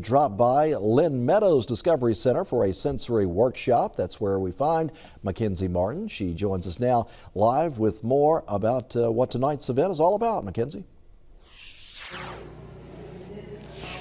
drop by Lynn Meadows Discovery Center for a sensory workshop. That's where we find Mackenzie Martin. She joins us now live with more about what tonight's event is all about. Mackenzie.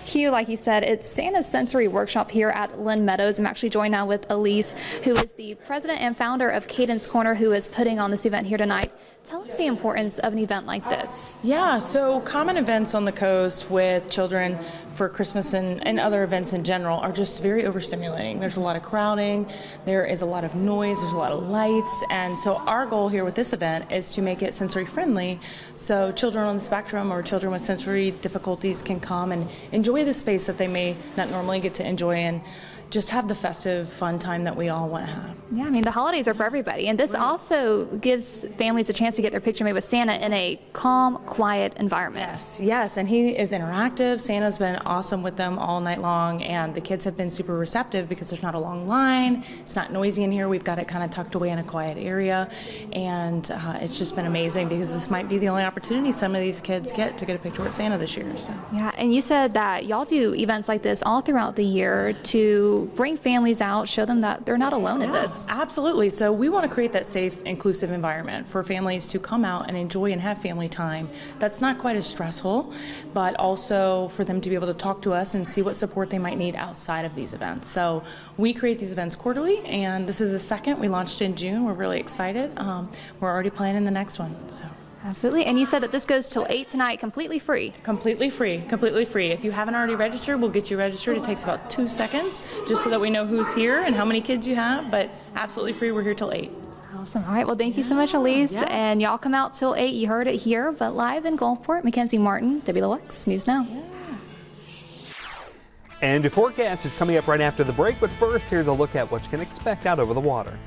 Hugh, like you said, it's Santa's sensory workshop here at Lynn Meadows. I'm actually joined now with Elise, who is the president and founder of Caiden's Corner, who is putting on this event here tonight. Tell us the importance of an event like this. Yeah, so common events on the coast with children for Christmas and other events in general are just very overstimulating. There's a lot of crowding, there is a lot of noise, there's a lot of lights, and so our goal here with this event is to make it sensory friendly so children on the spectrum or children with sensory difficulties can come and enjoy the space that they may not normally get to enjoy and just have the festive, fun time that we all want to have. Yeah, I mean, the holidays are for everybody, and this also gives families a chance to get their picture made with Santa in a calm, quiet environment. Yes, and he is interactive. Santa's been awesome with them all night long, and the kids have been super receptive because there's not a long line, it's not noisy in here, we've got it kind of tucked away in a quiet area, and it's just been amazing because this might be the only opportunity some of these kids get to get a picture with Santa this year. So. Yeah, and you said that y'all do events like this all throughout the year to bring families out, show them that they're not alone in this. Absolutely. So we want to create that safe, inclusive environment for families to come out and enjoy and have family time. That's not quite as stressful, but also for them to be able to talk to us and see what support they might need outside of these events. So we create these events quarterly, and this is the second. We launched in June. We're really excited. We're already planning the next one. So. Absolutely. And you said that this goes till 8 tonight, completely free. Completely free, completely free. If you haven't already registered, we'll get you registered. It takes about 2 seconds just so that we know who's here and how many kids you have, but absolutely free. We're here till 8. Awesome. All right. Well, thank you so much, Elise. Yes. And y'all come out till 8. You heard it here, but live in Gulfport, Mackenzie Martin, WLOX News Now. Yes. And your forecast is coming up right after the break, but first, here's a look at what you can expect out over the water.